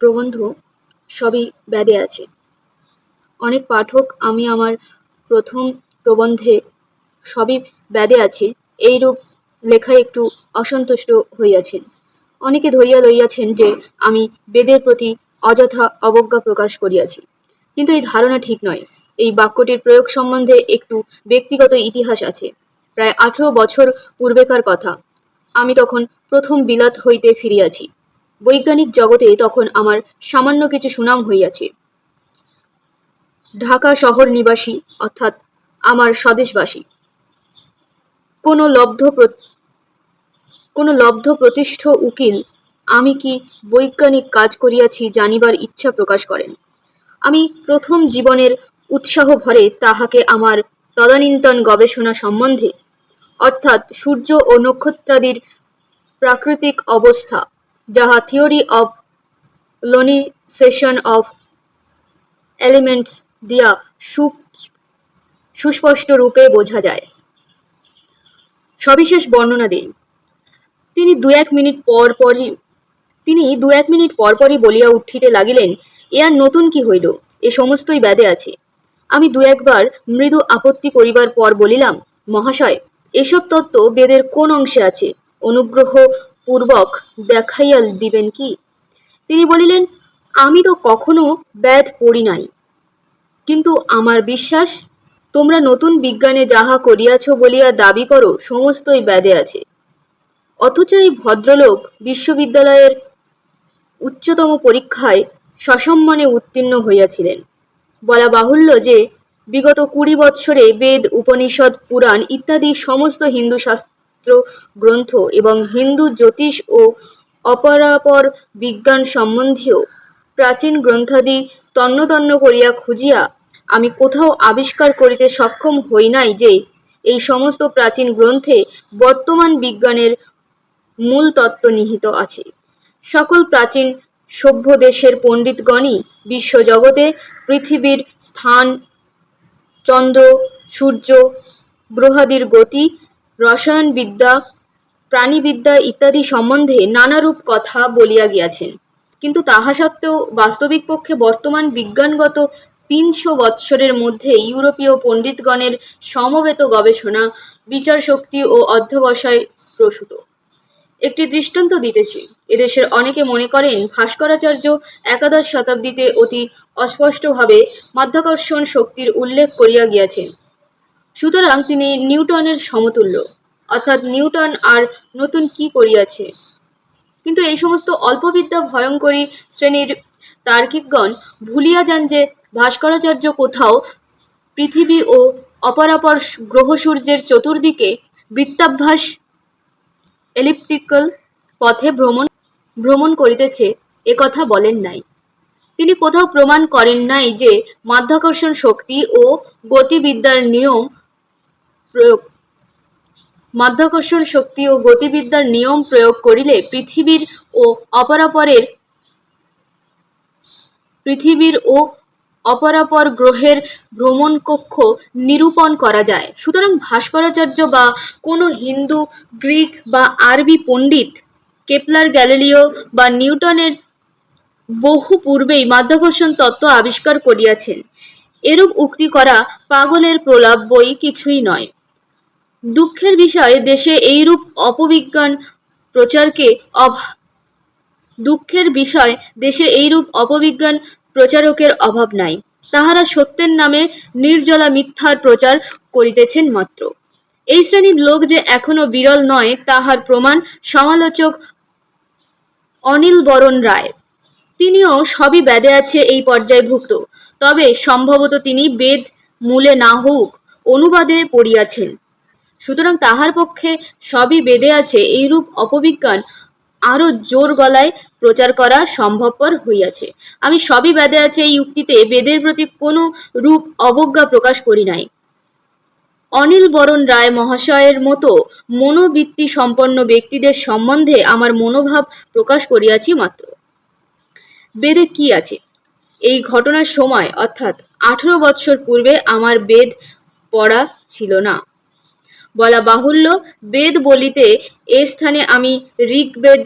প্রবন্ধ সবই বেদে আছে। অনেক পাঠক আমি আমার প্রথম প্রবন্ধে সবই বেদে আছে এইরূপ লেখায় একটু অসন্তুষ্ট হইয়াছেন। অনেকে ধরিয়া লইয়াছেন যে আমি বেদের প্রতি অযথা অবজ্ঞা প্রকাশ করিয়াছি, কিন্তু এই ধারণা ঠিক নয়। এই বাক্যটির প্রয়োগ সম্বন্ধে একটু ব্যক্তিগত ইতিহাস আছে। প্রায় 18 বছর পূর্বেকার কথা। আমি তখন প্রথম বিলাত হইতে ফিরিয়াছি। বৈজ্ঞানিক জগতে তখন আমার সামান্য কিছু সুনাম হইয়াছে। ঢাকা শহর নিবাসী অর্থাৎ আমার স্বদেশবাসী কোনো লব্ধ প্রতিষ্ঠ উকিল আমি কি বৈজ্ঞানিক কাজ করিয়াছি জানিবার ইচ্ছা প্রকাশ করেন। আমি প্রথম জীবনের উৎসাহ ভরে তাহাকে আমার তদানীন্তন গবেষণা সম্বন্ধে অর্থাৎ সূর্য ও নক্ষত্রাদির প্রাকৃতিক অবস্থা, যাহা থিওরি অব লোনিসেশন অফ এলিমেন্টস দিয়া সুস্পষ্ট রূপে বোঝা যায়, সবিশেষ বর্ণনা দেই। তিনি দু এক মিনিট পরপরই বলিয়া উঠিতে লাগিলেন, এ আর নতুন কি হইল, এ সমস্তই বেদে আছে। আমি দু একবার মৃদু আপত্তি করিবার পর বলিলাম, মহাশয়, এসব তত্ত্ব বেদের কোন অংশে আছে, অনুগ্রহ পূর্বক দেখাইয়া দিবেন কি? তিনি বলিলেন, আমি তো কখনো বেদ পড়ি নাই, কিন্তু আমার বিশ্বাস তোমরা নতুন বিজ্ঞানে যাহা করিয়াছ বলিয়া দাবি করো সমস্তই বেদে আছে। অথচ এই ভদ্রলোক বিশ্ববিদ্যালয়ের উচ্চতম পরীক্ষায় সসম্মানে উত্তীর্ণ হইয়াছিলেন। বলা বাহুল্য যে বিগত 20 বৎসরে বেদ, উপনিষদ, পুরাণ ইত্যাদি সমস্ত হিন্দু শাস্ত্র গ্রন্থ এবং হিন্দু জ্যোতিষ ও অপরাপর বিজ্ঞান সম্বন্ধীয় প্রাচীন গ্রন্থাদি তন্ন করিয়া খুঁজিয়া আমি কোথাও আবিষ্কার করিতে সক্ষম হই নাই যে এই সমস্ত প্রাচীন গ্রন্থে বর্তমান বিজ্ঞানের মূল তত্ত্ব নিহিত আছে। সকল প্রাচীন সভ্য দেশের পণ্ডিতগণই বিশ্বজগতে পৃথিবীর স্থান, চন্দ্র, সূর্য, গ্রহাদির গতি, রসায়নবিদ্যা, প্রাণীবিদ্যা ইত্যাদি সম্বন্ধে নানারূপ কথা বলিয়া গিয়াছেন। কিন্তু তাহা সত্ত্বেও বাস্তবিক পক্ষে বর্তমান বিজ্ঞানগত 300 বৎসরের মধ্যে ইউরোপীয় পণ্ডিতগণের সমবেত গবেষণা, বিচারশক্তি ও অধ্যবসায় প্রসূত। একটি দৃষ্টান্ত দিতেছি। এদেশের অনেকে মনে করেন ভাস্করাচার্য 11 শতাব্দীতে অতি অস্পষ্টভাবে মাধ্যাকর্ষণ শক্তির উল্লেখ করিয়া গিয়াছেন। সুতরাং তিনি নিউটনের সমতুল্য, অর্থাৎ নিউটন আর নতুন কি করিয়াছে। কিন্তু এই সমস্ত অল্পবিদ্যা ভয়ঙ্করী শ্রেণীর তার্কিকগণ ভুলিয়া যান যে ভাস্করাচার্য কোথাও পৃথিবী ও অপরাপর গ্রহ-সূর্যের চতুর্দিকে বৃত্তাভ্যাস এলিপ্টিক্যাল পথে ভ্রমণ করিতেছে একথা বলেন নাই। তিনি কোথাও প্রমাণ করেন নাই যে মাধ্যাকর্ষণ শক্তি ও গতিবিদ্যার নিয়ম প্রয়োগ করিলে পৃথিবীর ও অপরাপর গ্রহের ভ্রমণকক্ষ নিরূপণ করা যায়। সুতরাং ভাস্করাচার্য বা কোনো হিন্দু, গ্রিক বা আরবি পণ্ডিত কেপলার, গ্যালিলিও বা নিউটনের বহু পূর্বেই মাধ্যাকর্ষণ তত্ত্ব আবিষ্কার করিয়াছেন। এরূপ উক্তি করা পাগলের প্রলাপ বই কিছুই নয়। দুঃখের বিষয় দেশে এইরূপ অপবিজ্ঞান প্রচারকের অভাব নাই। তাহারা সত্যের নামে নির্জলা মিথ্যার প্রচার করিতেছেন মাত্র। এই শ্রেণীর লোক যে এখনো বিরল নয় তাহার প্রমাণ সমালোচক অনিলবরণ রায়। তিনিও সবই বেদে আছে এই পর্যায়ভুক্ত, তবে সম্ভবত তিনি বেদ মূলে না হউক অনুবাদে পড়িয়াছেন। সুতরাং তাহার পক্ষে সবই বেদে আছে এইরূপ অপবিজ্ঞান আরো জোর গলায় প্রচার করা সম্ভবপর হইয়াছে। আমি সবই বেদে আছে এই উক্তিতে বেদের প্রতি কোনো রূপ অবজ্ঞা প্রকাশ করি নাই। অনিলবরণ রায় মহাশয়ের মতো মনোবৃত্তি সম্পন্ন ব্যক্তিদের সম্বন্ধে আমার মনোভাব প্রকাশ করিয়াছি মাত্র। বেদে কি আছে? এই ঘটনার সময় অর্থাৎ 18 বৎসর পূর্বে আমার বেদ পড়া ছিল না। বলা বাহুল্য, বেদ বলিতে এ স্থানে আমি ঋগ্বেদ,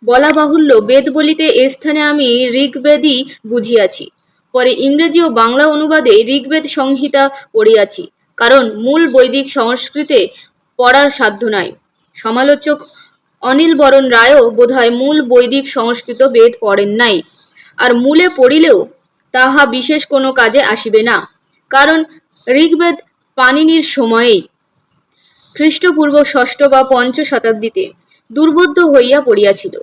বলা বাহুল্য, বেদ বলিতে এ স্থানে আমি ঋগ্বেদই বুঝিয়াছি। পরে ইংরেজি ও বাংলা অনুবাদে ঋগ্বেদ সংহিতা পড়িয়াছি, কারণ মূল বৈদিক সংস্কৃতে পড়ার সাধ্য নাই। সমালোচক অনিল বরণ রায়ও বোধহয় মূল বৈদিক সংস্কৃত বেদ পড়েন নাই, আর মূলে পড়িলেও তাহা বিশেষ কোনো কাজে আসিবে না, কারণ ঋগ্বেদ পাণিনির সময়েই খ্রিস্টপূর্ব ষষ্ঠ বা পঞ্চ শতাব্দীতে দুর্বোধ্য হইয়া পড়িয়াছিল।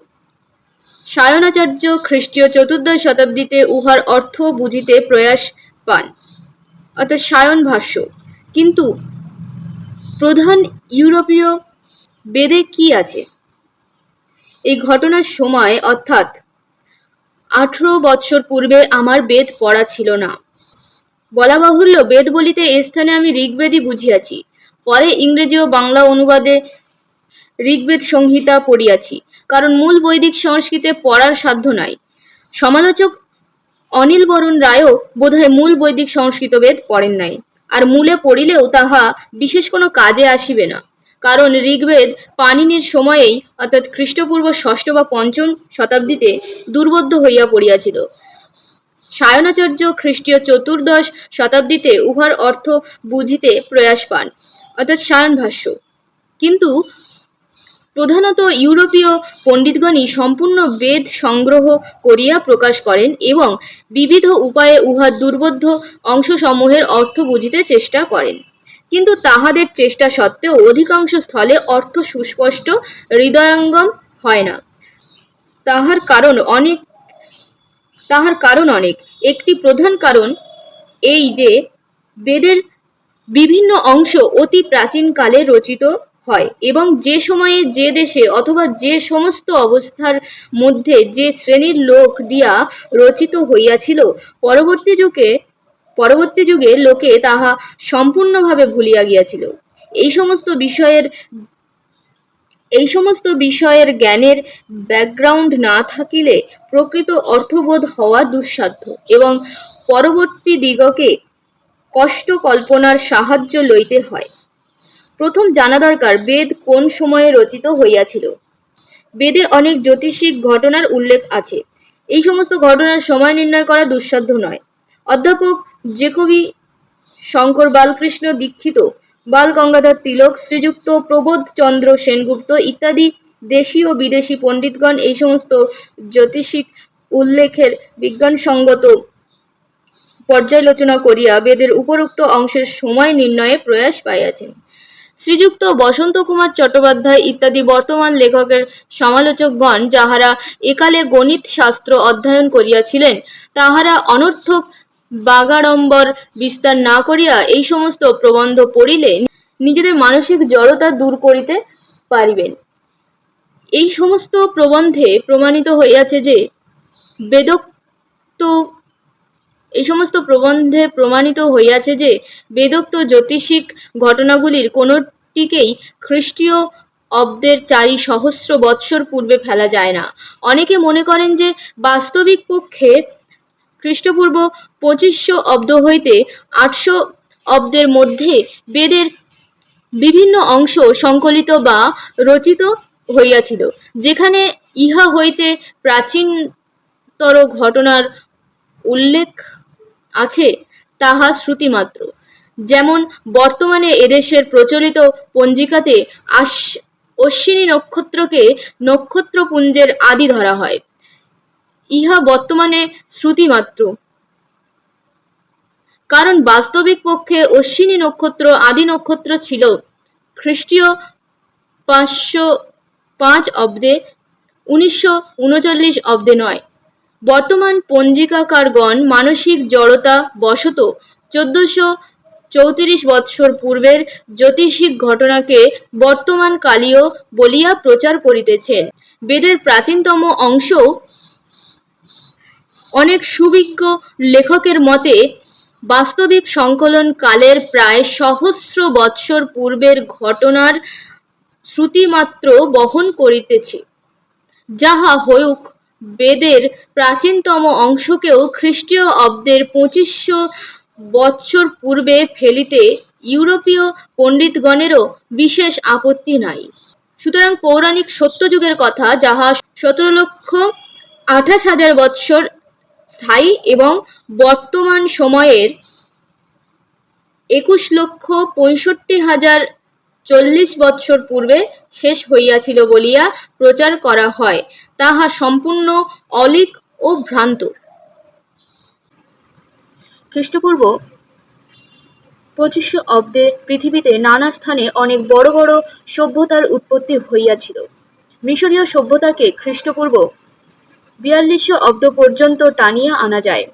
সায়নাচার্য খ্রিস্টীয় চতুর্দশ শতাব্দীতে উহার অর্থ বুঝিতে প্রয়াস পান, অর্থাৎ সায়ন ভাষ্য। কিন্তু প্রধান ইউরোপীয় বেদে কি আছে? এই ঘটনার সময় অর্থাৎ 18 বৎসর পূর্বে আমার বেদ পড়া ছিল না। বলা বাহুল্য, বেদ বলিতে এ স্থানে আমি ঋগ্বেদই বুঝিয়াছি। পরে ইংরেজি ও বাংলা অনুবাদে ঋগ্বেদ সংহিতা পড়িয়াছি, কারণ মূল বৈদিক সংস্কৃতে পড়ার সাধ্য নাই। সমালোচক অনিল বরণ রায়ও বোধহয় মূল বৈদিক সংস্কৃত বেদ পড়েন নাই, আর মূলে পড়িলেও তাহা বিশেষ কোনো কাজে আসিবে না, কারণ ঋগ্বেদ পাণিনির সময়েই অর্থাৎ খ্রিস্টপূর্ব ষষ্ঠ বা পঞ্চম শতাব্দীতে দুর্বোধ্য হইয়া পড়িয়াছিল। সায়নাচার্য খ্রিস্টীয় চতুর্দশ শতাব্দীতে উহার অর্থ বুঝিতে প্রয়াস পান, অর্থাৎ সায়ন ভাষ্য। কিন্তু প্রধানত ইউরোপীয় পণ্ডিতগণই সম্পূর্ণ বেদ সংগ্রহ করিয়া প্রকাশ করেন এবং বিবিধ উপায়ে উহার দুর্বোধ্য অংশসমূহের অর্থ বুঝিতে চেষ্টা করেন। কিন্তু তাহাদের চেষ্টা সত্ত্বেও অধিকাংশ স্থলে অর্থ সুস্পষ্ট হৃদয়ঙ্গম হয় না। তাহার কারণ অনেক। একটি প্রধান কারণ এই যে বেদের বিভিন্ন অংশ অতি প্রাচীনকালে রচিত হয় এবং যে সময়ে যে দেশে অথবা যে সমস্ত অবস্থার মধ্যে যে শ্রেণীর লোক দিয়া রচিত হইয়াছিল, পরবর্তী যুগে লোকে তাহা সম্পূর্ণভাবে ভুলিয়া গিয়াছিল। এই সমস্ত বিষয়ের জ্ঞানের ব্যাকগ্রাউন্ড না থাকিলে প্রকৃত অর্থবোধ হওয়া দুঃসাধ্য এবং পরবর্তী দিগকে কষ্ট কল্পনার সাহায্য লইতে হয়। প্রথম জানা দরকার বেদ কোন সময়ে রচিত হইয়াছিল। বেদে অনেক জ্যোতিষিক ঘটনার উল্লেখ আছে। এই সমস্ত ঘটনার সময় নির্ণয় করা দুঃসাধ্য নয়। অধ্যাপক জেকবি, শঙ্কর বালকৃষ্ণ দীক্ষিত, বাল গঙ্গাধর তিলক, শ্রীযুক্ত প্রবোধচন্দ্র সেনগুপ্ত ইত্যাদি দেশী ও বিদেশী পণ্ডিতগণ এই সমস্ত জ্যোতিষিক উল্লেখের বিজ্ঞানসঙ্গত পর্যালোচনা করিয়া বেদের উপরোক্ত অংশের সময় নির্ণয়ে প্রয়াস পাইয়াছেন। শ্রীযুক্ত বসন্ত কুমার চট্টোপাধ্যায় ইত্যাদি বর্তমান লেখকের সমালোচকগণ যাহারা একালে গণিত শাস্ত্র অধ্যয়ন করিয়াছিলেন, তাহারা অনর্থক বাগাড়ম্বর বিস্তার না করিয়া এই সমস্ত প্রবন্ধ পড়িলে নিজেদের মানসিক জড়তা দূর করিতে পারিবেন। এই সমস্ত প্রবন্ধে প্রমাণিত হইয়াছে যে বেদোক্ত জ্যোতিষিক ঘটনাগুলির কোনটিকেই খ্রিস্টীয় অব্দের 4 সহস্র বৎসর পূর্বে ফেলা যায় না। অনেকে মনে করেন যে বাস্তবিক পক্ষে খ্রিস্টপূর্ব 2500 অব্দ হইতে 800 অব্দের মধ্যে বেদের বিভিন্ন অংশ সংকলিত বা রচিত হইয়াছিল, যেখানে ইহা হইতে প্রাচীনতর ঘটনার উল্লেখ আছে তাহা শ্রুতিমাত্র। যেমন বর্তমানে এদেশের প্রচলিত পঞ্জিকাতে অশ্বিনী নক্ষত্রকে নক্ষত্রপুঞ্জের আদি ধরা হয়। ইহা বর্তমানে শ্রুতিমাত্র, কারণ বাস্তবিক পক্ষে অশ্বিনী নক্ষত্র আদি নক্ষত্র ছিল খ্রিস্টীয় 505 অব্দে, 1939 অব্দে নয়। বর্তমান পঞ্জিকাকারগণ মানসিক জড়তা বশত 1434 বৎসর পূর্বের জ্যোতিষিক ঘটনাকে বর্তমান কালীয় বলিয়া প্রচার করিতেছেন। বেদের প্রাচীনতম অংশ অনেক সুবিজ্ঞ লেখকের মতে বাস্তবিক সংকলন কালের প্রায় সহস্র বৎসর পূর্বের ঘটনার শ্রুতিমাত্র বহন করিতেছে। যাহা হউক, বেদের প্রাচীনতম অংশকেও খ্রিস্টীয় অব্দের 2500 বৎসর পূর্বে ফেলিতে ইউরোপীয় পণ্ডিতগণেরও বিশেষ আপত্তি নাই। সুতরাং পৌরাণিক সত্যযুগের কথা, যাহা 17,28,000 বৎসর স্থায়ী এবং বর্তমান সময়ের 21,65,040 বৎসর পূর্বে শেষ হইয়াছিল বলিয়া প্রচার করা হয়, তাহা সম্পূর্ণ অলীক ও ভ্রান্ত। খ্রিস্টপূর্ব 2500 অব্দে পৃথিবীতে নানা স্থানে অনেক বড় বড় সভ্যতার উৎপত্তি হইয়াছিল। মিশরীয় সভ্যতাকে খ্রিস্টপূর্ব 4200 অব্দ পর্যন্ত টানিয়া আনা যায়।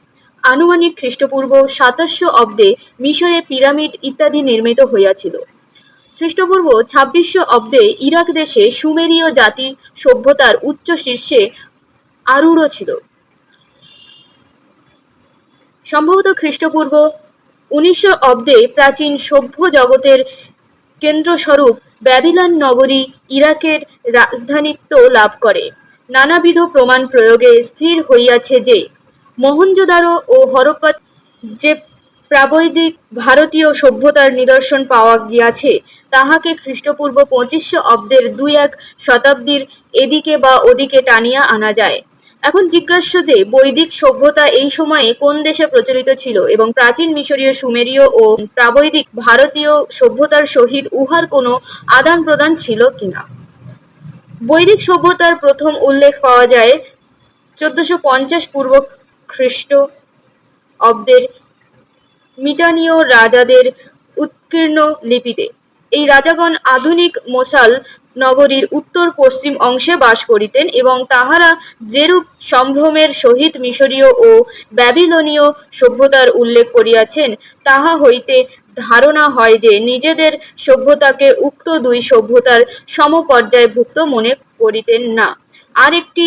আনুমানিক খ্রিস্টপূর্ব 2700 অব্দে মিশরে পিরামিড ইত্যাদি নির্মিত হইয়াছিল। খ্রিস্টপূর্ব 2600 অব্দে ইরাক দেশে সুমেরীয় জাতি সভ্যতার উচ্চ শীর্ষে আরূঢ় ছিল। সম্ভবত খ্রিস্টপূর্ব 1900 অব্দে প্রাচীন সভ্য জগতের কেন্দ্রস্বরূপ ব্যাবিলন নগরী ইরাকের রাজধানীত্ব লাভ করে। নানাবিধ প্রমাণ প্রয়োগে স্থির হইয়াছে যে মহেঞ্জোদারো ও হরপ্পাত যে প্রাবৈদিক ভারতীয় সভ্যতার নিদর্শন পাওয়া গিয়াছে, তাহাকে খ্রিস্টপূর্ব 2500 অব্দের 2-1 শতাব্দীর এদিকে বা ওদিকে টানিয়া আনা যায়। এখন জিজ্ঞাস্য যে বৈদিক সভ্যতা এই সময়ে কোন দেশে প্রচলিত ছিল এবং প্রাচীন মিশরীয়, সুমেরীয় ও প্রাবৈদিক ভারতীয় সভ্যতার সহিত উহার কোনো আদান প্রদান ছিল কিনা। বৈদিক সভ্যতার প্রথম উল্লেখ পাওয়া যায় 1450 পূর্ব খ্রিস্ট অব্দের মিটানীয় রাজাদের উৎকীর্ণ লিপিতে। এই রাজাগণ আধুনিক মোসাল নগরীর উত্তর পশ্চিম অংশে বাস করিতেন এবং তাহারা যেরূপ সম্ভ্রমের সহিত মিশরীয় ও ব্যাবিলনীয় সভ্যতার উল্লেখ করিয়াছেন, তাহা হইতে ধারণা হয় যে নিজেদের সভ্যতাকে উক্ত দুই সভ্যতার সমপর্যায়ভুক্ত মনে করিতেন না। আর একটি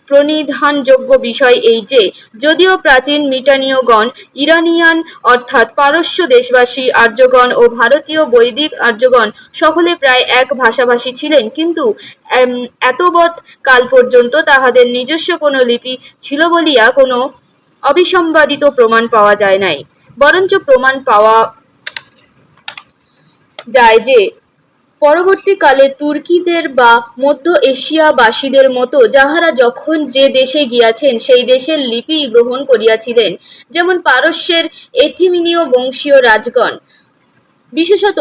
প্রণিধানযোগ্য বিষয় এই যে, যদিও প্রাচীন মিটানীয়গণ ইরানিয়ান অর্থাৎ পারস্য দেশবাসী আর্যগণ ও ভারতীয় বৈদিক আর্যগণ সকলে প্রায় এক ভাষাভাষী ছিলেন, কিন্তু এতবৎ কাল পর্যন্ত তাহাদের নিজস্ব কোনো লিপি ছিল বলিয়া কোনো অবিসম্বাদিত প্রমাণ পাওয়া যায় নাই। বরঞ্চ প্রমাণ পাওয়া যায় যে পরবর্তীকালে তুর্কিদের বা মধ্য এশিয়াবাসীদের মতো যাহারা যখন যে দেশে গিয়াছেন সেই দেশের লিপি গ্রহণ করিয়াছিলেন, যেমন পারস্যের এথিমিনীয় বংশীয় রাজগণ, বিশেষত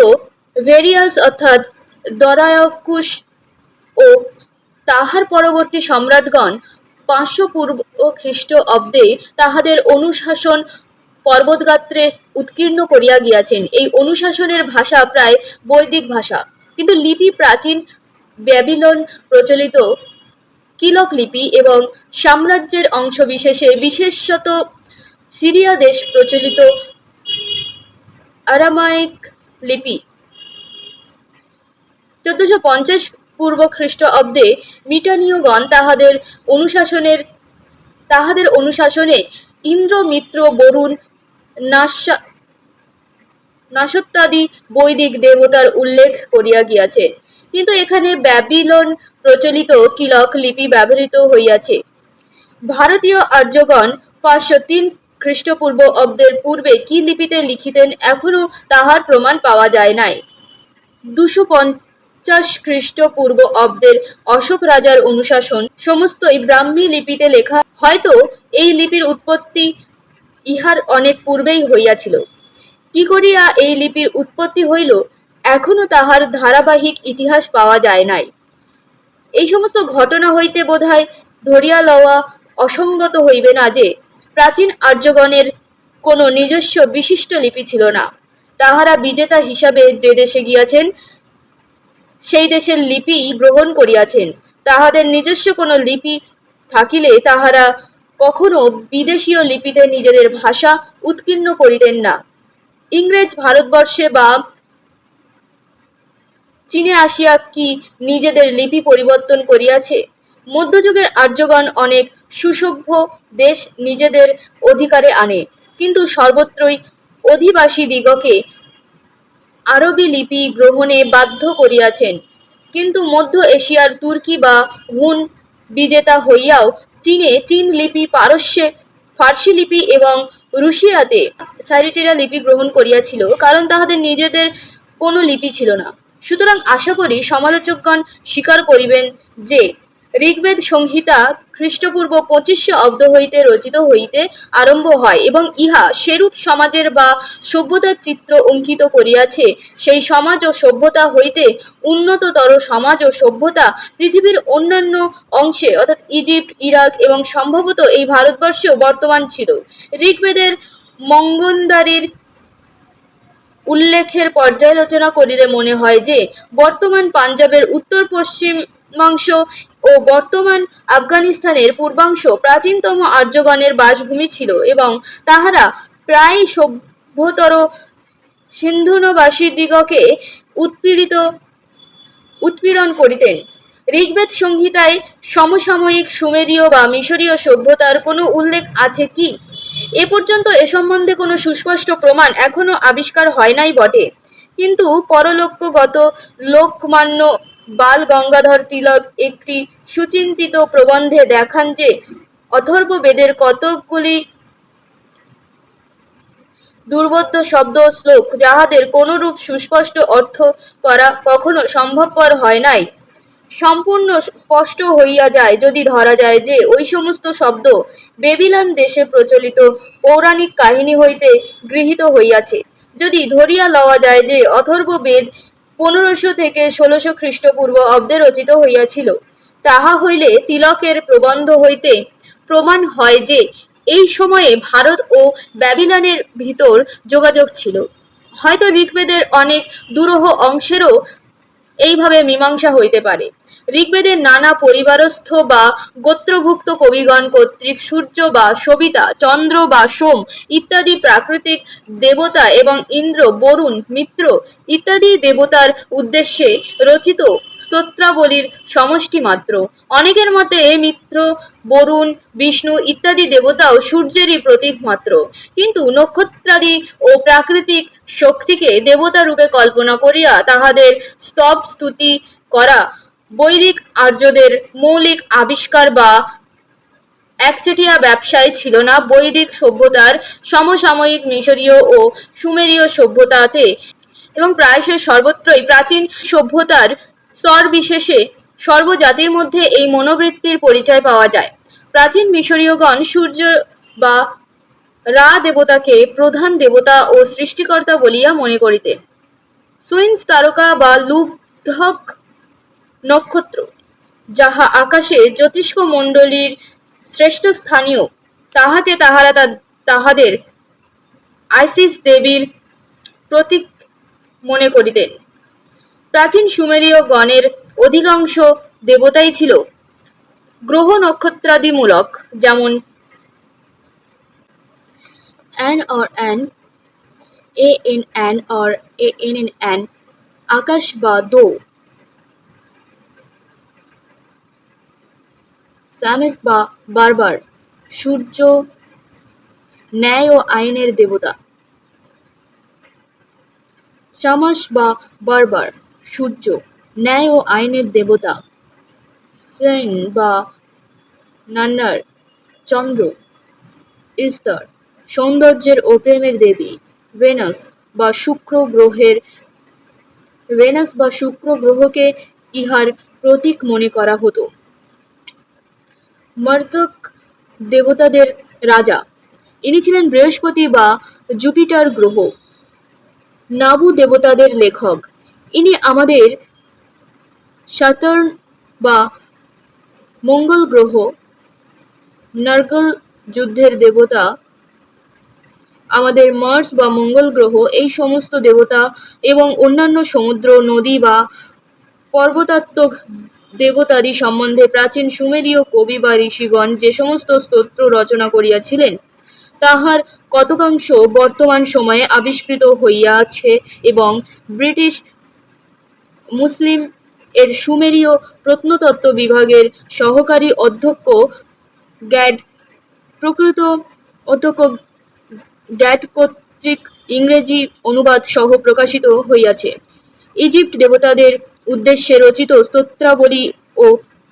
ভেরিয়াস অর্থাৎ দরায়কুশ ও তাহার পরবর্তী সম্রাটগণ 500 পূর্ব খ্রিস্ট অব্দে তাহাদের অনুশাসন পর্বতগাত্রে উৎকীর্ণ করিয়া গিয়াছেন। এই অনুশাসনের ভাষা প্রায় বৈদিক ভাষা, কিন্তু লিপি প্রাচীন ব্যাবিলন প্রচলিত কিলক লিপি এবং সাম্রাজ্যের অংশবিশেষে বিশেষত সিরিয়া দেশ প্রচলিত আরামাইক লিপি। 1450 পূর্ব খ্রিস্ট অব্দে মিটানীয়গণ তাহাদের অনুশাসনে ইন্দ্র, মিত্র, বরুণ, নাসত্যাদি বৈদিক দেবতার উল্লেখ করিয়া গিয়াছে, কিন্তু এখানে ব্যাবিলন প্রচলিত কিলক লিপি ব্যবহৃত হইয়াছে। ভারতীয় আর্যগণ 503 খ্রিস্টপূর্ব অব্দের পূর্বে কি লিপিতে লিখিতেন এখনও তাহার প্রমাণ পাওয়া যায় নাই। 250 খ্রিস্টপূর্ব অব্দের অশোক রাজার অনুশাসন সমস্তই ব্রাহ্মী লিপিতে লেখা। হয়তো এই লিপির উৎপত্তি ইহার অনেক পূর্বেই হইয়াছিল। কি করিয়া এই লিপির উৎপত্তি হইল, এখনও তাহার ধারাবাহিক ইতিহাস পাওয়া যায় নাই। এই সমস্ত ঘটনা হইতে বোধহয় ধরিয়া লওয়া অসঙ্গত হইবে না যে প্রাচীন আর্যগণের কোনো নিজস্ব বিশিষ্ট লিপি ছিল না। তাহারা বিজেতা হিসাবে যে দেশে গিয়াছেন সেই দেশের লিপি গ্রহণ করিয়াছেন। তাহাদের নিজস্ব কোনো লিপি থাকিলে তাহারা কখনো বিদেশীয় লিপিতে নিজেদের ভাষা উৎকীর্ণ করিতেন না। ইংরেজ ভারতবর্ষে বা চীনে আসিয়া কি নিজেদের লিপি পরিবর্তন করিয়াছে? মধ্যযুগের আর্যগণ অনেক সুসভ্য দেশ নিজেদের অধিকারে আনে, কিন্তু সর্বত্রই অধিবাসীদিগকে আরবি লিপি গ্রহণে বাধ্য করিয়াছেন। কিন্তু মধ্য এশিয়ার তুর্কি বা হুন বিজেতা হইয়াও চীন লিপি, পারস্যে ফার্সি লিপি এবং রুশিয়াতে সাইরিটেরা লিপি গ্রহণ করিয়াছিল, কারণ তাহাদের নিজেদের কোনো লিপি ছিল না। সুতরাং আশা করি সমালোচকগণ স্বীকার করিবেন যে ঋগ্বেদ সংহিতা খ্রিস্টপূর্ব 2500 অব্দ হইতে রচিত হইতে আরম্ভ হয় এবং ইহা সেরূপ সমাজের বা সভ্যতার চিত্র অঙ্কিত করিয়াছে। সেই সমাজ ও সভ্যতা হইতে উন্নততর সমাজ ও সভ্যতা পৃথিবীর অন্যান্য অংশে অর্থাৎ ইজিপ্ট, ইরাক এবং সম্ভবত এই ভারতবর্ষেও বর্তমান ছিল। ঋগ্বেদের মঙ্গন্দারির উল্লেখের পর্যালোচনা করিলে মনে হয় যে বর্তমান পাঞ্জাবের উত্তর পশ্চিমাংশ ও বর্তমান আফগানিস্তানের পূর্বাংশ প্রাচীনতম আর্যগণের বাসভূমি ছিল এবং তাহারা প্রায় সভ্যতর সিন্ধুনবাসীদিগকে উৎপীড়ন করিতেন। ঋগ্বেদ সংহিতায় সমসাময়িক সুমেরীয় বা মিশরীয় সভ্যতার কোনো উল্লেখ আছে কি? এ পর্যন্ত এ সম্বন্ধে কোনো সুস্পষ্ট প্রমাণ এখনো আবিষ্কার হয় নাই বটে, কিন্তু পরলোকগত লোকমান্য বাল গঙ্গাধর তিলক একটি সুচিন্তিত প্রবন্ধে দেখান যে অথর্ব বেদের কতকগুলি দুর্বোধ্য শব্দ ও শ্লোক যাহাদের কোনরূপ সুস্পষ্ট অর্থ করা কখনো সম্ভবপর হয় নাই, সম্পূর্ণ স্পষ্ট হইয়া যায় যদি ধরা যায় যে ওই সমস্ত শব্দ বেবিলন দেশে প্রচলিত পৌরাণিক কাহিনী হইতে গৃহীত হইয়াছে। যদি ধরিয়া লওয়া যায় যে অথর্ব বেদ 1500 থেকে 1600 খ্রিস্টপূর্ব অব্দে রচিত হইয়াছিল, তাহা হইলে তিলকের প্রবন্ধ হইতে প্রমাণ হয় যে এই সময়ে ভারত ও ব্যাবিলনের ভিতর যোগাযোগ ছিল। হয়তো ঋগ্বেদের অনেক দুরূহ অংশেরও এইভাবে মীমাংসা হইতে পারে। ঋগ্বেদের নানা পরিবারস্থ বা গোত্রভুক্ত কবিগণ কর্তৃক সূর্য বা সবিতা, চন্দ্র বা সোম ইত্যাদি প্রাকৃতিক দেবতা এবং ইন্দ্র, বরুণ, মিত্র ইত্যাদি দেবতার উদ্দেশ্যে রচিত স্তোত্রাবলীর সমষ্টি মাত্র। অনেকের মতে মিত্র, বরুণ, বিষ্ণু ইত্যাদি দেবতাও সূর্যেরই প্রতীক মাত্র, কিন্তু নক্ষত্রাদি ও প্রাকৃতিক শক্তিকে দেবতা রূপে কল্পনা করিয়া তাহাদের স্তব স্তুতি করা বৈদিক আর্যদের মৌলিক আবিষ্কার বা একচেটিয়া ব্যবসায় ছিল না। বৈদিক সভ্যতার সমসাময়িক মিশরীয় ও সুমেরীয় সভ্যতাতে এবং প্রায়শই সর্বত্রই প্রাচীন সভ্যতার স্তর বিশেষে সর্বজাতির মধ্যে এই মনোবৃত্তির পরিচয় পাওয়া যায়। প্রাচীন মিশরীয়গণ সূর্য বা রা দেবতাকে প্রধান দেবতা ও সৃষ্টিকর্তা বলিয়া মনে করিতেন। সুইন্স তারকা বা লুব্ধক নক্ষত্র, যাহা আকাশে জ্যোতিষ্ক মণ্ডলীর শ্রেষ্ঠ স্থানীয়, তাহাকে তাহারা তাহাদের আইসিস দেবীর প্রতীক মনে করিতেন। প্রাচীন সুমেরীয় গণের অধিকাংশ দেবতাই ছিল গ্রহ নক্ষত্রাদিমূলক, যেমন an or an আকাশ বা দো, সামেস বা বারবার সূর্য ন্যায় ও আইনের দেবতা, শামাস বা বারবার সূর্য ন্যায় ও আইনের দেবতা, সেন বা নান্নার চন্দ্র, ইস্তার সৌন্দর্যের ও প্রেমের দেবী, ভেনাস বা শুক্র গ্রহকে ইহার প্রতীক মনে করা হতো। মর্তক দেবতাদের রাজা, ইনি ছিলেন বৃহস্পতি বা জুপিটার গ্রহ। নাবু দেবতাদের লেখক, ইনি আমাদের স্যাটার্ন বা মঙ্গল গ্রহ। নার্গল যুদ্ধের দেবতা আমাদের মার্স বা মঙ্গল গ্রহ। এই সমস্ত দেবতা এবং অন্যান্য সমুদ্র, নদী বা পর্বতাত্মক দেবতাদি সম্বন্ধে প্রাচীন সুমেরীয় কবি বা ঋষিগণ যে সমস্ত স্তোত্র রচনা করিয়াছিলেন, তাহার কতকাংশ বর্তমান সময়ে আবিষ্কৃত হইয়াছে এবং ব্রিটিশ মুসলিম এর সুমেরীয় প্রত্নতত্ত্ব বিভাগের সহকারী অধ্যক্ষ গ্যাড কর্তৃক ইংরেজি অনুবাদ সহ প্রকাশিত হইয়াছে। ইজিপ্ট দেবতাদের উদ্দেশ্যে রচিত স্তোত্রাবলী ও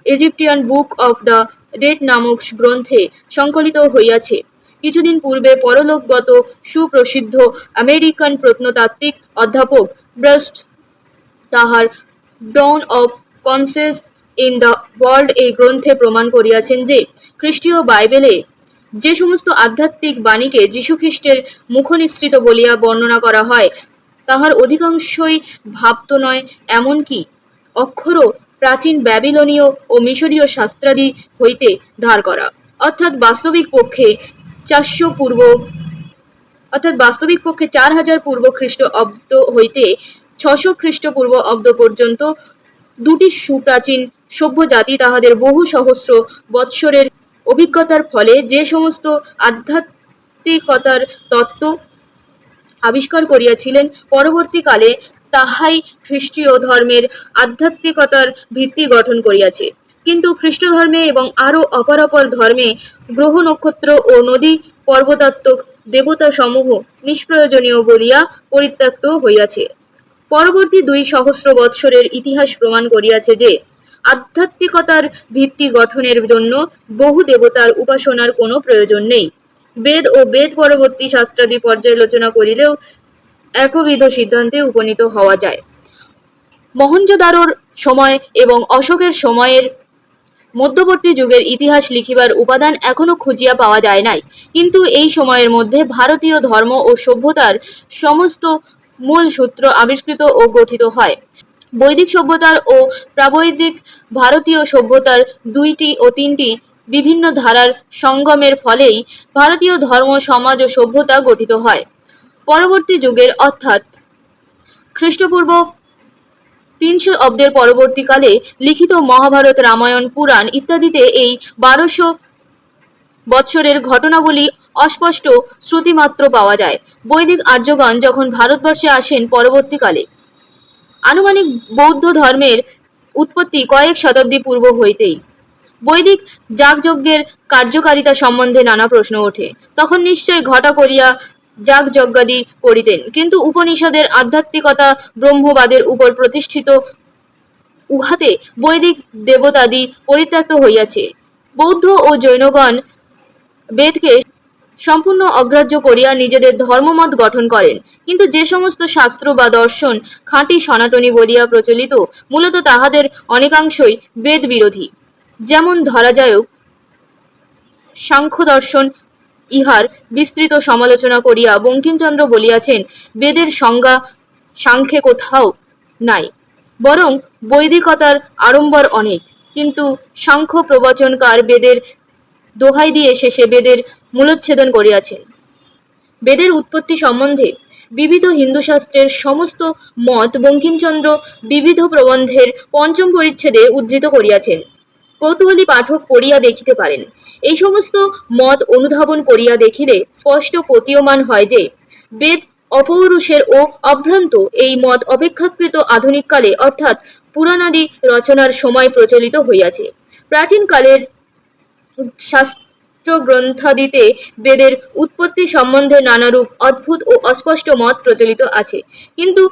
Egyptian Book of the Dead নামক গ্রন্থে সংকলিত হইয়াছে। কিছুদিন পূর্বে পরলোকগত সুপ্রসিদ্ধ আমেরিকান প্রত্নতাত্ত্বিক অধ্যাপক ব্রাস্ট তাহার ডন অফ কনসেস ইন দ্য ওয়ার্ল্ড এই গ্রন্থে প্রমাণ করিয়াছেন যে খ্রিস্টীয় বাইবেলে যে সমস্ত আধ্যাত্মিক বাণীকে যীশুখ্রিস্টের মুখনিসৃত বলিয়া বর্ণনা করা হয় তাহার অধিকাংশই ভাবত নয়, এমনকি অক্ষরও প্রাচীন ব্যাবিলনীয় ও মিশরীয় শাস্ত্রাদি হইতে ধার করা, অর্থাৎ বাস্তবিক পক্ষে 4000 পূর্ব খ্রিস্টঅব্দ হইতে 600 খ্রিস্টপূর্ব অব্দ পর্যন্ত দুটি সুপ্রাচীন সভ্য জাতি তাহাদের বহু সহস্র বৎসরের অভিজ্ঞতার ফলে যে সমস্ত আধ্যাত্মিকতার তত্ত্ব আবিষ্কার করিয়াছিলেন, পরবর্তীকালে তাহাই খ্রিস্টীয় ধর্মের আধ্যাত্মিকতার ভিত্তি গঠন করিয়াছে। কিন্তু খ্রিস্ট ধর্মে এবং আরও অপরাপর ধর্মে গ্রহ নক্ষত্র ও নদী পর্বতাত্মক দেবতা সমূহ নিষ্প্রয়োজনীয় বলিয়া পরিত্যক্ত হইয়াছে। পরবর্তী 200 বৎসরের ইতিহাস প্রমাণ করিয়াছে যে আধ্যাত্মিকতার ভিত্তি গঠনের জন্য বহু দেবতার উপাসনার কোনো প্রয়োজন নেই। বেদ ও বেদ পরবর্তী শাস্ত্রাদি পর্যালোচনা করিলেও একবিধ সিদ্ধান্তে উপনীত হওয়া যায়। মহেঞ্জোদারোর সময় এবং অশোকের সময়ের মধ্যবর্তী যুগের ইতিহাস লিখিবার উপাদান এখনো খুঁজিয়া পাওয়া যায় নাই, কিন্তু এই সময়ের মধ্যে ভারতীয় ধর্ম ও সভ্যতার সমস্ত মূল সূত্র আবিষ্কৃত ও গঠিত হয়। বৈদিক সভ্যতার ও প্রাবৈদিক ভারতীয় সভ্যতার 2টি ও 3টি বিভিন্ন ধারার সঙ্গমের ফলেই ভারতীয় ধর্ম, সমাজ ও সভ্যতা গঠিত হয়। পরবর্তী যুগের অর্থাৎ খ্রিস্টপূর্ব 300 অব্দের পরবর্তীকালে লিখিত মহাভারত, রামায়ণ, পুরাণ ইত্যাদিতে এই 1200 বৎসরের ঘটনাবলী অস্পষ্ট শ্রুতিমাত্র পাওয়া যায়। বৈদিক আর্যগণ যখন ভারতবর্ষে আসেন পরবর্তীকালে, আনুমানিক বৌদ্ধ ধর্মের উৎপত্তি কয়েক শতাব্দী পূর্ব হইতেই। বৈদিক যাগযজ্ঞের কার্যকারিতা সম্বন্ধে নানা প্রশ্ন ওঠে। তখন নিশ্চয় ঘটা করিয়া যাগযজ্ঞাদি করিতেন, কিন্তু উপনিষদের আধ্যাত্মিকতা ব্রহ্মবাদের উপর প্রতিষ্ঠিত, উহাতে বৈদিক দেবতাদি পরিত্যক্ত হইয়াছে। বৌদ্ধ ও জৈনগণ বেদকে সম্পূর্ণ অগ্রাহ্য করিয়া নিজেদের ধর্মমত গঠন করেন, কিন্তু যে সমস্ত শাস্ত্র বা দর্শন খাঁটি সনাতনী বলিয়া প্রচলিত, মূলত তাহাদের অনেকাংশই বেদ বিরোধী। যেমন ধরা যায়ক সাংখ্য দর্শন, ইহার বিস্তৃত সমালোচনা করিয়া বঙ্কিমচন্দ্র বলিয়াছেন, বেদের সংজ্ঞা সাংখ্যে কোথাও নাই, বরং বৈদিকতার আড়ম্বর অনেক। কিন্তু সাংখ্য প্রবচনকার বেদের দোহাই দিয়ে শেষে বেদের মূলচ্ছেদন করিয়াছেন। বেদের উৎপত্তি সম্বন্ধে বিবিধ হিন্দু শাস্ত্রের সমস্ত মত বঙ্কিমচন্দ্র বিবিধ প্রবন্ধের 5ম পরিচ্ছেদে উদ্ধৃত করিয়াছেন। কৌতূহলী পাঠক পড়িয়া দেখিতে পারেন। এই সমস্ত মত অনুধাবন করিয়া দেখিলে স্পষ্ট প্রতীয়মান হয় যে বেদ অপৌরুষের ও অভ্রান্ত এই মত অপেক্ষাকৃত আধুনিককালে অর্থাৎ পুরাণাদি রচনার সময় প্রচলিত হইয়াছে। প্রাচীনকালের শাস্ত্রগ্রন্থাদিতে বেদের উৎপত্তি সম্বন্ধে নানারূপ অদ্ভুত ও অস্পষ্ট মত প্রচলিত আছে, কিন্তু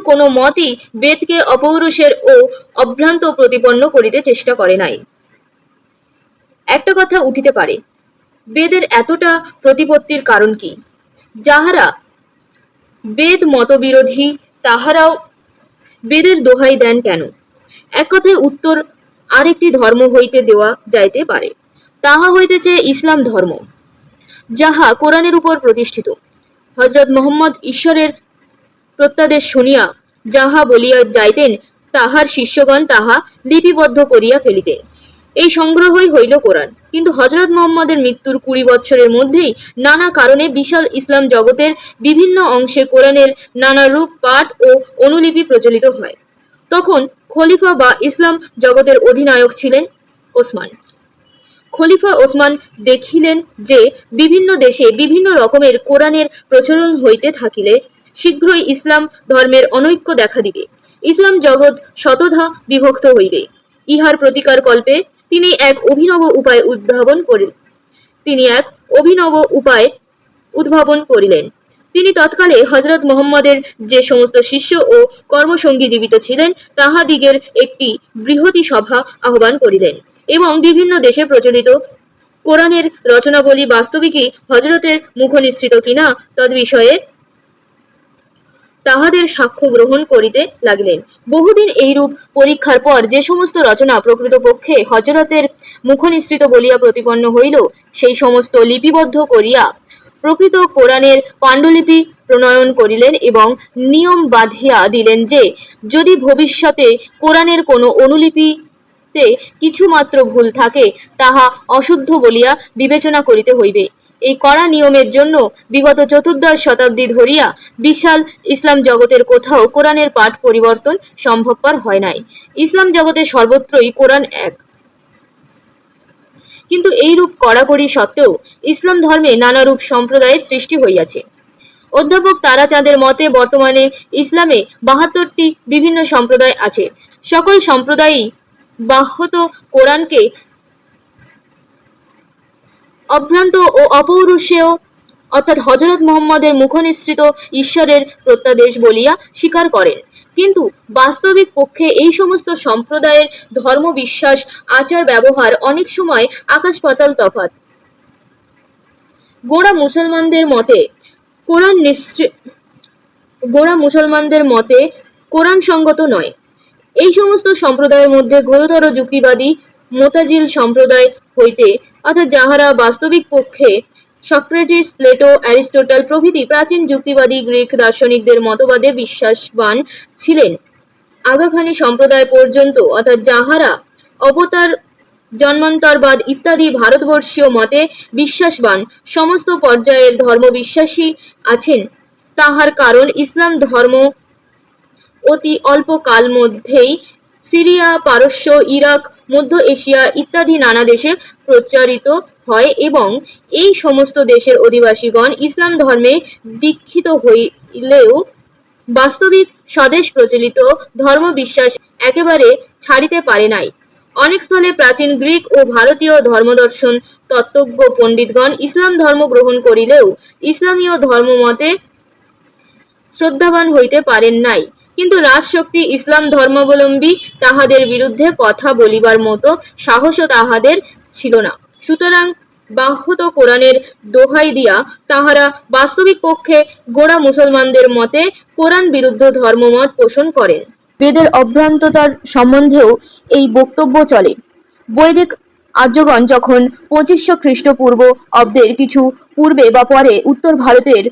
কোন মতই বেদকে অপৌরুষের ও অভ্রান্ত প্রতিপন্ন করিতে চেষ্টা করে নাই। একটা কথা উঠিতে পারে, বেদের এতটা প্রতিপত্তির কারণ কি? যাহারা বেদ মতবিরোধী তাহারাও বেদের দোহাই দেন কেন? এক কথায় উত্তর আরেকটি ধর্ম হইতে দেওয়া যাইতে পারে। তাহা হইতেছে ইসলাম ধর্ম, যাহা কোরআনের উপর প্রতিষ্ঠিত। হযরত মুহাম্মদ ঈশ্বরের প্রত্যাদেশ শুনিয়া যাহা বলিয়া যাইতেন, তাহার শিষ্যগণ তাহা লিপিবদ্ধ করিয়া ফেলিতেন। এই সংগ্রহই হইল কোরআন। কিন্তু হযরত মুহাম্মদের মৃত্যুর 20 বৎসরের মধ্যেই নানা কারণে বিশাল ইসলাম জগতের বিভিন্ন অংশে কোরআনের নানা রূপ, পাঠ ও অনুলিপি প্রচলিত হয়। তখন খলিফা বা ইসলাম জগতের অধিনায়ক ছিলেন ওসমান। খলিফা ওসমান দেখিলেন যে বিভিন্ন দেশে বিভিন্ন রকমের কোরআনের প্রচলন হইতে থাকিলে শীঘ্রই ইসলাম ধর্মের অনৈক্য দেখা দিবে, ইসলাম জগৎ শতধা বিভক্ত হইবে। ইহার প্রতিকার কল্পে তিনি এক অভিনব উপায় উদ্ভাবন করিলেন। তিনি তৎকালে হযরত মুহাম্মদের যে সমস্ত শিষ্য ও কর্মসঙ্গী জীবিত ছিলেন, তাহাদিগের একটি বৃহতি সভা আহ্বান করিলেন এবং বিভিন্ন দেশে প্রচলিত কোরআনের রচনাবলী বাস্তবিকই হযরতের মুখনিসৃত কিনা তদ্বিষয়ে তাহাদের সাক্ষ্য গ্রহণ করিতে লাগিলেন। বহুদিন এইরূপ পরীক্ষার পর যে সমস্ত রচনা প্রকৃতপক্ষে হযরতের মুখনিসৃত বলিয়া প্রতিপন্ন হইল, সেই সমস্ত লিপিবদ্ধ করিয়া প্রকৃত কোরআনের পাণ্ডুলিপি প্রণয়ন করিলেন এবং নিয়ম বাঁধিয়া দিলেন যে যদি ভবিষ্যতে কোরআনের কোনো অনুলিপিতে কিছুমাত্র ভুল থাকে, তাহা অশুদ্ধ বলিয়া বিবেচনা করিতে হইবে। এই কড়া নিয়মের জন্য বিগত চতুর্দশ শতাব্দী ধরিয়া বিশাল ইসলাম জগতের কোথাও কোরআনের পাঠ পরিবর্তন সম্ভবপর হয় নাই। ইসলাম জগতে সর্বত্রই কোরআন এক। কিন্তু এইরূপ কড়াকড়ি সত্ত্বেও ইসলাম ধর্মে নানারূপ সম্প্রদায়ের সৃষ্টি হইয়াছে। অধ্যাপক তারাচাঁদের মতে বর্তমানে ইসলামে ৭২টি বিভিন্ন সম্প্রদায় আছে। সকল সম্প্রদায়ই বাহ্যত কোরআনকে অভ্রান্ত ও অপৌরুষেয় অর্থাৎ হযরত মুহাম্মদের মুখনিসৃত ঈশ্বরের প্রত্যাদেশ বলিয়া স্বীকার করেন। কিন্তু বাস্তবিক পক্ষে এই সমস্ত সম্প্রদায়ের ধর্ম বিশ্বাস আচার ব্যবহার অনেক সময় আকাশ পাতাল তফাৎ। গোঁড়া মুসলমানদের মতে কোরআন সঙ্গত নয়। এই সমস্ত সম্প্রদায়ের মধ্যে ঘোরতর যুক্তিবাদী মোতাজিল সম্প্রদায় হইতে, অর্থাৎ যাহারা বাস্তবিক পক্ষে সক্রেটিস, প্লেটো, অ্যারিস্টটল প্রভৃতি প্রাচীন যুক্তিবাদী গ্রিক দার্শনিকদের মতবাদে বিশ্বাসবান ছিলেন, আগাখানি সম্প্রদায় পর্যন্ত, অর্থাৎ যাহারা অবতার, জন্মান্তরবাদ ইত্যাদি ভারতবর্ষীয় মতে বিশ্বাসবান সমস্ত পর্যায়ের ধর্মবিশ্বাসী আছেন। তাহার কারণ ইসলাম ধর্ম অতি অল্প কাল মধ্যেই সিরিয়া, পারস্য, ইরাক, মধ্য এশিয়া ইত্যাদি নানা দেশে প্রচারিত হয় এবং এই সমস্ত দেশের অধিবাসীগণ ইসলাম ধর্মে দীক্ষিত হইলেও বাস্তবিক স্বদেশ প্রচলিত ধর্মবিশ্বাস একেবারে ছাড়িতে পারে নাই। অনেক স্থলে প্রাচীন গ্রিক ও ভারতীয় ধর্মদর্শন তত্ত্বজ্ঞ পণ্ডিতগণ ইসলাম ধর্ম গ্রহণ করিলেও ইসলামীয় ধর্মমতে শ্রদ্ধাবান হইতে পারেন নাই। কিন্তু রাজশক্তি ইসলাম ধর্মাবলম্বী তাহাদের বিরুদ্ধে কথা বলিবার মতো সাহসও তাহাদের ছিল না। সুতরাং বাহ্যত কোরআনের দোহাই দিয়া তাহারা বাস্তবিক পক্ষে গোঁড়া মুসলমানদের মতে কোরআন বিরুদ্ধ ধর্মমত পোষণ করেন। বেদের অভ্রান্ততার সম্বন্ধেও এই বক্তব্য চলে। বৈদিক আর্যগণ যখন ২৫০০ খ্রিস্টপূর্ব অব্দের কিছু পূর্বে বা পরে উত্তর ভারতের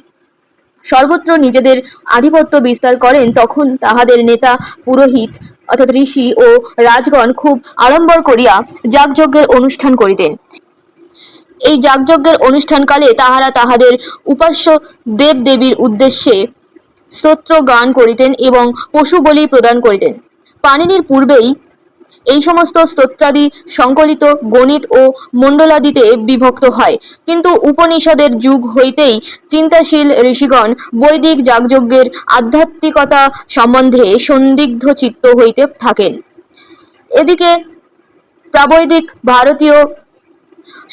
সর্বত্র নিজেদের আধিপত্য বিস্তার করেন, তখন তাহাদের নেতা পুরোহিত অর্থাৎ ঋষি ও রাজগণ খুব আড়ম্বর করিয়া যাগযজ্ঞের অনুষ্ঠান করিতেন। এই যাগযজ্ঞের অনুষ্ঠানকালে তাহারা তাহাদের উপাস্য দেবদেবীর উদ্দেশ্যে স্তোত্র গান করিতেন এবং পশু বলি প্রদান করিতেন। পাণিনির পূর্বেই এই সমস্ত স্তোত্রাদি সংকলিত গণিত ও মণ্ডলাদিতে বিভক্ত হয়, কিন্তু উপনিষদের যুগ হইতেই চিন্তাশীল ঋষিগণ বৈদিক যাগযজ্ঞের আধ্যাত্মিকতা সম্বন্ধে সন্দিগ্ধ চিত্ত হইতে থাকেন। এদিকে প্রাবৈদিক ভারতীয়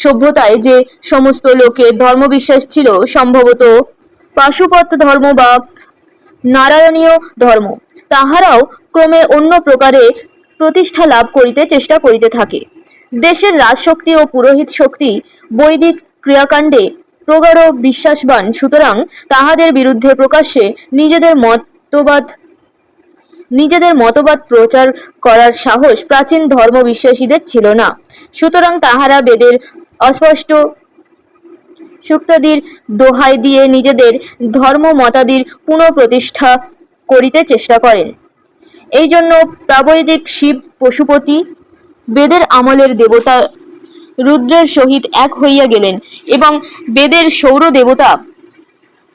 সভ্যতায় যে সমস্ত লোকের ধর্মবিশ্বাস ছিল সম্ভবত পাশুপত ধর্ম বা নারায়ণীয় ধর্ম, তাহারাও ক্রমে অন্য প্রকারে প্রতিষ্ঠা লাভ করিতে চেষ্টা করিতে থাকে। দেশের রাজশক্তি ও পুরোহিত শক্তি বৈদিক ক্রিয়াকাণ্ডে প্রগাঢ় বিশ্বাসবান, সুতরাং তাহাদের বিরুদ্ধে প্রকাশ্যে নিজেদের মতবাদ প্রচার করার সাহস প্রাচীন ধর্মবিশ্বাসীদের ছিল না। সুতরাং তাহারা বেদের অস্পষ্ট সূক্তাদির দোহাই দিয়ে নিজেদের ধর্ম মতাদির পুনঃপ্রতিষ্ঠা করিতে চেষ্টা করেন। এই জন্য প্রাবৈদিক শিব পশুপতি বেদের আমলের দেবতা রুদ্রের সহিত এক হইয়া গেলেন এবং বেদের সৌর দেবতা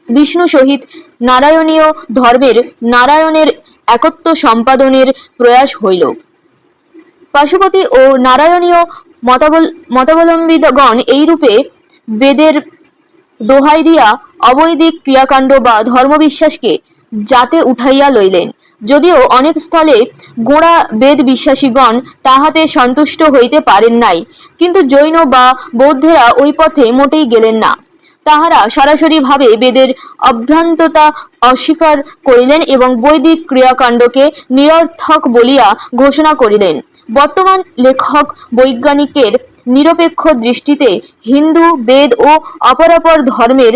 বিষ্ণু সহিত নারায়ণীয় ধর্মের নারায়ণের একত্ব সম্পাদনের প্রয়াস হইল। পাশুপতি ও নারায়ণীয় মতাবলম্বীগণ এইরূপে বেদের দোহাই দিয়া অবৈদিক ক্রিয়াকাণ্ড বা ধর্মবিশ্বাসকে জাতে উঠাইয়া লইলেন। যদিও অনেক স্থলে গোঁড়া বেদ বিশ্বাসীগণ তাহাতে সন্তুষ্ট হইতে পারেন নাই, কিন্তু জৈন বা বৌদ্ধেরা ওই পথে মোটেই গেলেন না। তাহারা সরাসরি ভাবে বেদের অভ্রান্ততা অস্বীকার করিলেন এবং বৈদিক ক্রিয়াকাণ্ডকে নিরর্থক বলিয়া ঘোষণা করিলেন। বর্তমান লেখক বৈজ্ঞানিকের নিরপেক্ষ দৃষ্টিতে হিন্দু, বেদ ও অপরাপর ধর্মের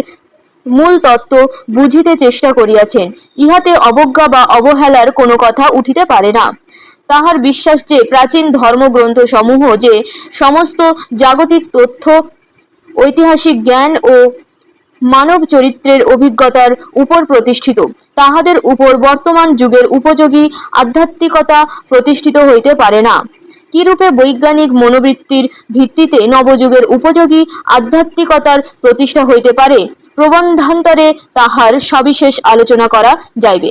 মূল তত্ত্ব বুঝিতে চেষ্টা করিয়াছেন। ইহাতে অবজ্ঞা বা অবহেলার কোনো কথা উঠিতে পারে না। তাহার বিশ্বাস যে প্রাচীন ধর্মগ্রন্থ সমূহ যে সমস্ত জাগতিক তথ্য, ঐতিহাসিক জ্ঞান ও মানব চরিত্রের অভিজ্ঞতার উপর প্রতিষ্ঠিত, তাহাদের উপর বর্তমান যুগের উপযোগী আধ্যাত্মিকতা প্রতিষ্ঠিত হইতে পারে না। কিরূপে বৈজ্ঞানিক মনোবৃত্তির ভিত্তিতে নবযুগের উপযোগী আধ্যাত্মিকতার প্রতিষ্ঠা হইতে পারে, প্রবন্ধান্তরে তাহার সবিশেষ আলোচনা করা যাইবে।